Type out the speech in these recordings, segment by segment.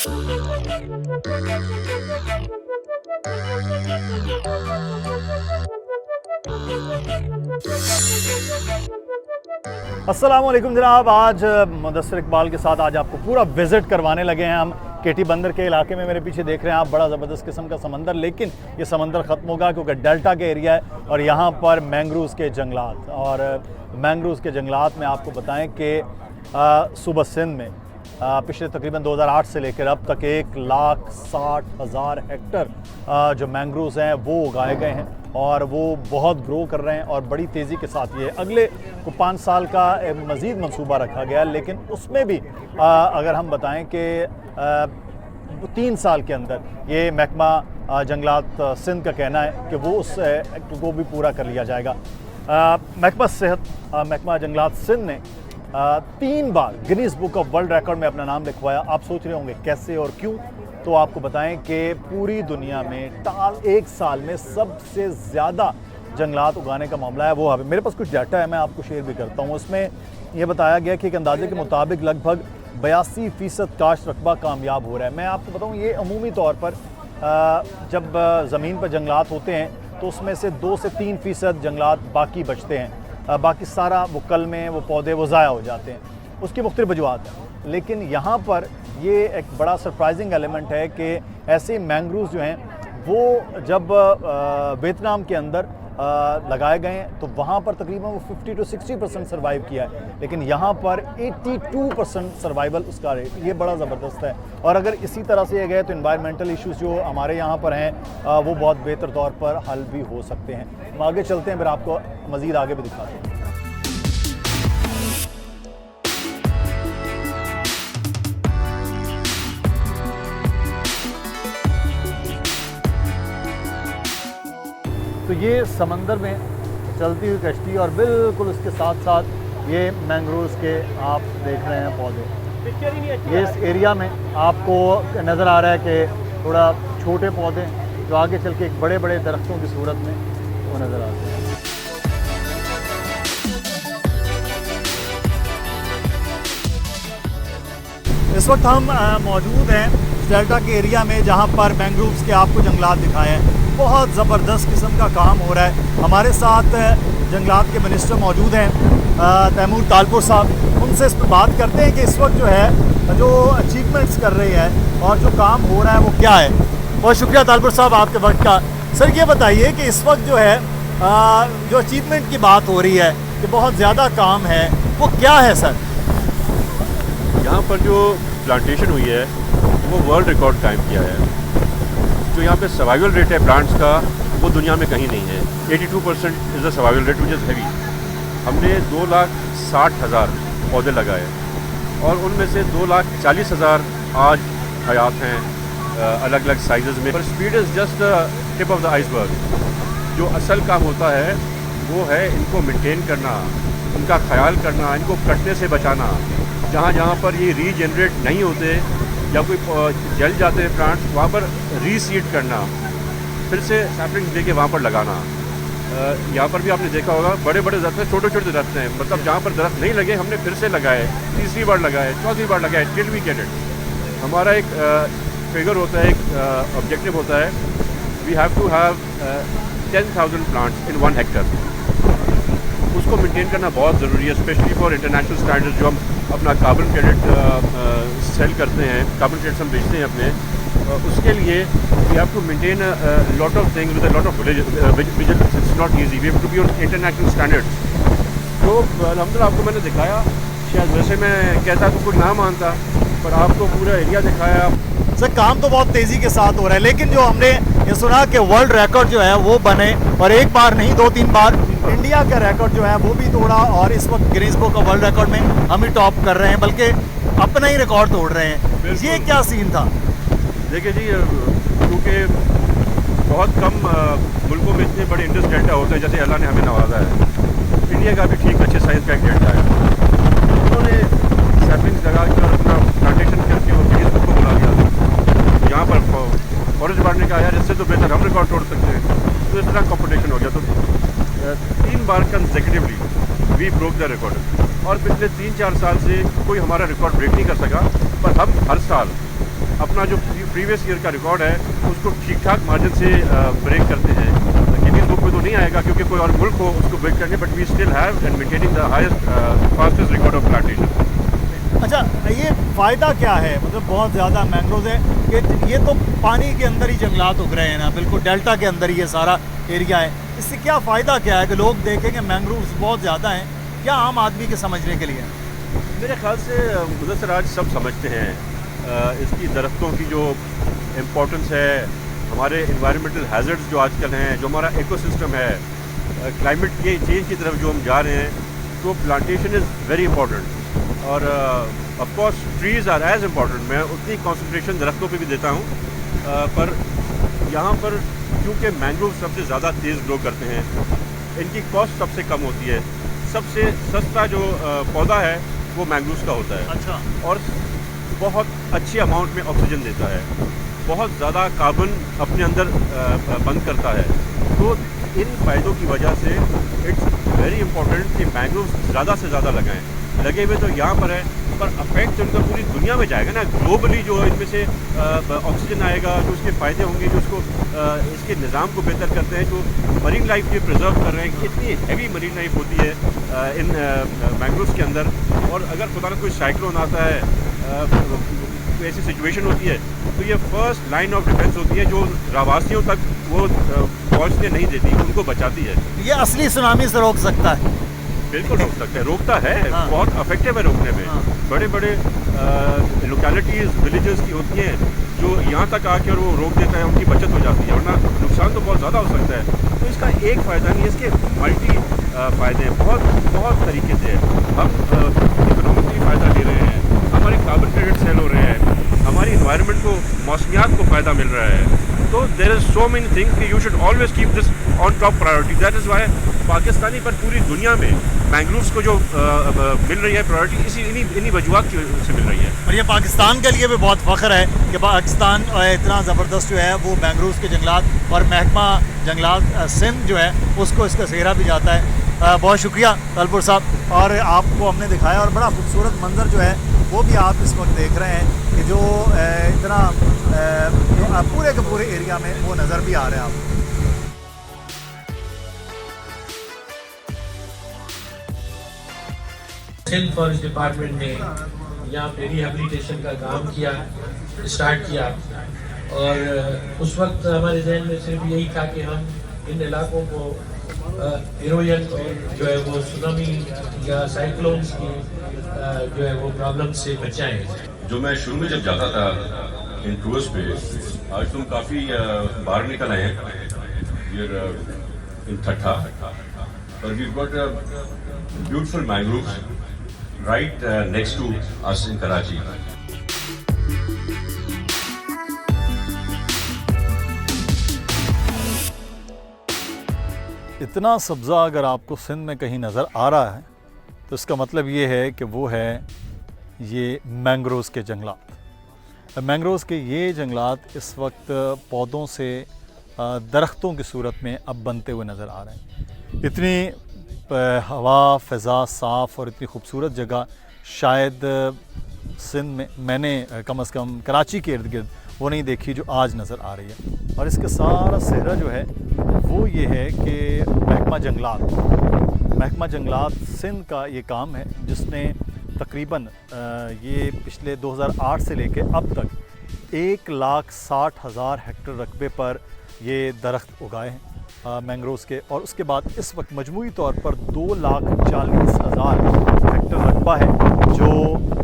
अस्सलामुअलैकुम जनाब। आज मुदस्सिर इकबाल के साथ आज आपको पूरा विज़िट करवाने लगे हैं हम केटी बंदर के इलाके में। मेरे पीछे देख रहे हैं आप, बड़ा ज़बरदस्त किस्म का समंदर, लेकिन ये समंदर ख़त्म होगा क्योंकि डेल्टा के एरिया है और यहाँ पर मैंग्रोव्स के जंगलात। और मैंग्रोव्स के जंगलात में आपको बताएं कि सूबा सिंध में पिछले तकरीबन 2008 से लेकर अब तक 1,60,000 हेक्टर जो मैंग्रोव्स हैं वो उगाए गए हैं और वो बहुत ग्रो कर रहे हैं और बड़ी तेज़ी के साथ ये अगले को 5 साल का मज़ीद मंसूबा रखा गया है। लेकिन उसमें भी अगर हम बताएं कि 3 साल के अंदर ये महकमा जंगलात सिंध का कहना है कि वो उस एक्ट को भी पूरा कर लिया जाएगा। महकमा जंगलात सिंध ने 3 बार Guinness book of world record में अपना नाम लिखवाया। आप सोच रहे होंगे कैसे और क्यों, तो आपको बताएं कि पूरी दुनिया में एक साल में सबसे ज़्यादा जंगलात उगाने का मामला है वो है। मेरे पास कुछ डाटा है, मैं आपको शेयर भी करता हूँ। उसमें यह बताया गया कि एक अंदाजे के मुताबिक लगभग 82% काश्त रकबा कामयाब हो रहा है। मैं आपको बताऊँ, ये अमूमी तौर पर जब ज़मीन पर जंगलात होते हैं तो उसमें से 2 से 3% जंगलात बाकी बचते हैं, बाकी सारा वो कलमे वो पौधे वो ज़ाया हो जाते हैं। उसकी मुख्तलिफ वजूहात हैं, लेकिन यहाँ पर ये एक बड़ा सरप्राइजिंग एलिमेंट है कि ऐसे मैंग्रोव्स जो हैं वो जब वियतनाम के अंदर लगाए गए हैं तो वहाँ पर तकरीबन वो 50 से 60% सर्वाइव किया है, लेकिन यहाँ पर 82% सर्वाइवल उसका रेट, ये बड़ा ज़बरदस्त है। और अगर इसी तरह से ये गए तो इन्वायरमेंटल इश्यूज़ जो हमारे यहाँ पर हैं वो बहुत बेहतर तौर पर हल भी हो सकते हैं। हम आगे चलते हैं, फिर आपको मज़ीद आगे भी दिखाते हैं। तो ये समंदर में चलती हुई कश्ती और बिल्कुल उसके साथ साथ ये मैंग्रोव्स के आप देख रहे हैं पौधे। ये इस एरिया में आपको नज़र आ रहा है कि थोड़ा छोटे पौधे जो आगे चल के एक बड़े बड़े दरख्तों की सूरत में वो नज़र आते हैं। इस वक्त हम मौजूद हैं डेल्टा के एरिया में जहाँ पर मैंग्रोव्स के आपको जंगलात दिखाए हैं। बहुत ज़बरदस्त किस्म का काम हो रहा है। हमारे साथ जंगलात के मिनिस्टर मौजूद हैं, तैमूर तालपुर साहब। उनसे इस पर बात करते हैं कि इस वक्त जो है जो अचीवमेंट्स कर रही है और जो काम हो रहा है वो क्या है। बहुत शुक्रिया तालपुर साहब आपके वक्त का। सर ये बताइए कि इस वक्त जो है जो अचीवमेंट की बात हो रही है कि बहुत ज़्यादा काम है, वो क्या है सर? यहाँ पर जो प्लांटेशन हुई है वो वर्ल्ड रिकॉर्ड कायम किया है। जो यहाँ पे सर्वाइवल रेट है प्लांट्स का वो दुनिया में कहीं नहीं है। 82% is the survival rate which is heavy. हमने 2,60,000 पौधे लगाए और उनमें से 2,40,000 आज हयात हैं अलग अलग साइज़ में। पर speed is just tip of the iceberg. जो असल काम होता है वो है इनको मेंटेन करना, उनका ख्याल करना, इनको कटने से बचाना। जहाँ जहाँ पर ये रीजनरेट नहीं होते या कोई जल जाते हैं प्लांट्स, वहाँ पर रीसीड करना, फिर से सैपलिंग्स लेके वहाँ पर लगाना। यहाँ पर भी आपने देखा होगा बड़े बड़े दरख्त हैं, छोटे छोटे दरख्त हैं, मतलब जहाँ पर दरख्त नहीं लगे हमने फिर से लगाए, तीसरी बार लगाए, चौथी बार लगाए, टिल वी गेट इट। हमारा एक फिगर होता है, एक ऑब्जेक्टिव होता है, we have to have 10,000 plants in 1 hectare. उसको मेंटेन करना बहुत ज़रूरी है, स्पेशली फॉर इंटरनेशनल स्टैंडर्ड्स। जो हम अपना कार्बन क्रेडिट सेल करते हैं, कार्बन क्रेडिट्स हम बेचते हैं अपने, उसके लिए we have to maintain lot of things with a lot of vigilance. It's not easy, we have to be on international standards. तो अल्हम्दुलिल्लाह आपको मैंने दिखाया, शायद वैसे मैं कहता तो कोई ना मानता, पर आपको पूरा एरिया दिखाया। सर काम तो बहुत तेज़ी के साथ हो रहा है, लेकिन जो हमने ये सुना कि वर्ल्ड रिकॉर्ड जो है वो बने, और एक बार नहीं 2-3 बार इंडिया का रिकॉर्ड जो है वो भी तोड़ा, और इस वक्त Guinness book of world record में हम ही टॉप कर रहे हैं, बल्कि अपना ही रिकॉर्ड तोड़ रहे हैं। ये क्या सीन था? देखिए जी, क्योंकि बहुत कम मुल्कों में इतने बड़े इंडस डेल्टा होते हैं जैसे अल्लाह ने हमें नवाजा है। इंडिया का भी ठीक अच्छे साइज का एक डेल्टा है। उन्होंने सैपलिंग्स लगा के और अपना प्लांटेशन करके और गिनीज बुक को बुला दिया। यहाँ पर फॉरेस्ट डिपार्टमेंट ने कहा यार इससे तो बेहतर हम रिकॉर्ड तोड़ सकते हैं, तो इस तरह कॉम्पिटिशन हो गया। तो 3 बार consecutively we broke the record, और पिछले 3-4 साल से कोई हमारा रिकॉर्ड ब्रेक नहीं कर सका। पर हम हर साल अपना जो प्रीवियस ईयर का रिकॉर्ड है उसको ठीक ठाक मार्जिन से ब्रेक करते हैं। गिनीज बुक में तो नहीं आएगा क्योंकि कोई और मुल्क हो उसको ब्रेक करने, but we still have and maintaining the highest fastest record of plantation. अच्छा, ये फ़ायदा क्या है? मतलब बहुत ज़्यादा मैंग्रोव है कि ये तो पानी के अंदर ही जंगलात उग रहे हैं ना, बिल्कुल डेल्टा के अंदर ही ये सारा एरिया है। इससे क्या फ़ायदा क्या है कि लोग देखें कि मैंग्रोव्स बहुत ज़्यादा हैं, क्या आम आदमी के समझने के लिए? मेरे ख्याल से मुदस्सर आज सब समझते हैं इसकी दरख्तों की जो इम्पोर्टेंस है, हमारे इन्वायरमेंटल हैज़र्ड्स जो आजकल हैं, जो हमारा इकोसिस्टम है, क्लाइमेट के चेंज की तरफ जो हम जा रहे हैं, तो प्लांटेशन इज़ वेरी इंपॉर्टेंट। और of course trees are as important. मैं उतनी कंसंट्रेशन दरख्तों पे भी देता हूँ, पर यहाँ पर क्योंकि मैंग्रोव सबसे ज़्यादा तेज़ ग्रो करते हैं, इनकी कॉस्ट सबसे कम होती है, सबसे सस्ता जो पौधा है वो मैंग्रोव का होता है। अच्छा। और बहुत अच्छी अमाउंट में ऑक्सीजन देता है, बहुत ज़्यादा कार्बन अपने अंदर बंद करता है। तो इन फ़ायदों की वजह से इट्स वेरी इंपॉर्टेंट कि मैंग्रोव ज़्यादा से ज़्यादा लगाएं। लगे हुए तो यहाँ पर है, पर अफेक्ट उनका पूरी दुनिया में जाएगा ना, ग्लोबली जो इनमें से ऑक्सीजन आएगा, जो उसके फ़ायदे होंगे, जो उसको इसके निज़ाम को बेहतर करते हैं, जो मरीन लाइफ ये प्रिजर्व कर रहे हैं। इतनी हैवी मरीन लाइफ होती है इन मैंग्रोव्स के अंदर, और अगर खुदा न कोई साइक्लोन आता है, कोई ऐसी सिचुएशन होती है, तो ये फर्स्ट लाइन ऑफ डिफेंस होती है जो रहवासियों तक वो पहुँचने नहीं देती, उनको बचाती है। ये असली सुनामी से रोक सकता है। बिल्कुल रोक सकता है, रोकता है। हाँ। बहुत इफेक्टिव है रोकने में। हाँ। बड़े बड़े लोकेलिटीज़, विलेजेस की होती हैं जो यहाँ तक आकर वो रोक देता है, उनकी बचत हो जाती है, वरना नुकसान तो बहुत ज़्यादा हो सकता है। तो इसका एक फ़ायदा नहीं, इसके मल्टी फ़ायदे हैं, बहुत बहुत तरीके से। हम इकोनॉमिकली फ़ायदा ले रहे हैं, हमारे कार्बन क्रेडिट सेल हो रहे हैं, हमारी इन्वायरमेंट को, मौसमियात को फ़ायदा मिल रहा है। तो there is so many things कि you should always keep this on top priority. That is why Pakistani पर पूरी दुनिया में मैंग्रोव्स को जो मिल रही है प्रायोरिटी, इन्हीं वजूहत से मिल रही है। और ये पाकिस्तान के लिए भी बहुत फ़ख्र है कि पाकिस्तान इतना ज़बरदस्त जो है वो मैंग्रोव्स के जंगलात और महकमा जंगलात सिंध जो है उसको इसका सेहरा भी जाता है। बहुत शुक्रिया तलपुर साहब। और आपको हमने दिखाया, और बड़ा खूबसूरत मंजर जो है वो भी आप इस वक्त देख रहे हैं कि जो इतना जो पूरे के पूरे एरिया में वो नज़र भी आ रहे हैं आपको। सिंध फॉरेस्ट डिपार्टमेंट ने यहाँ पे रिहेबिलिटेशन का काम किया, स्टार्ट किया, और उस वक्त हमारे जहन में सिर्फ यही था कि हम इन इलाकों को इरोजन और जो है वो सुनामी या साइक्लोन्स की जो है वो प्रॉब्लम से बचाएं। जो मैं शुरू में जब जाता था इन टूर्स पे, आज तुम काफ़ी बाहर निकल आए हैं इन ठट्ठा, और we got beautiful mangroves right next to us in Karachi. इतना सब्ज़ा अगर आपको सिंध में कहीं नज़र आ रहा है तो इसका मतलब ये है कि वो है ये मैंग्रोव्स के जंगलात। मैंग्रोव्स के ये जंगलात इस वक्त पौधों से दरख्तों की सूरत में अब बनते हुए नज़र आ रहे हैं। इतनी हवा, फ़ज़ा साफ़ और इतनी खूबसूरत जगह शायद सिंध में मैंने कम से कम कराची के इर्द गिर्द वो नहीं देखी जो आज नज़र आ रही है। और इसका सारा सेहरा जो है वो ये है कि महकमा जंगलात सिंध का ये काम है जिसने तकरीबन ये पिछले 2008 से लेके अब तक 1,60,000 हेक्टेयर रकबे पर ये दरख्त उगाए हैं मैंग्रोव्स के। और उसके बाद इस वक्त मजमूई तौर पर 2,40,000 हेक्टेयर रकबा है जो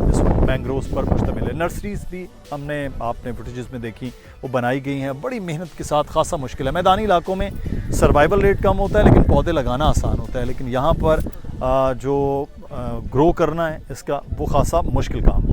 इस वक्त मैंग्रोव्स पर मुश्तमिल है। नर्सरीज़ भी हमने आपने फुटेजेस में देखी, वो बनाई गई हैं बड़ी मेहनत के साथ। ख़ासा मुश्किल है, मैदानी इलाकों में सर्वाइवल रेट कम होता है लेकिन पौधे लगाना आसान होता है, लेकिन यहाँ पर जो ग्रो करना है इसका वो ख़ासा मुश्किल काम है।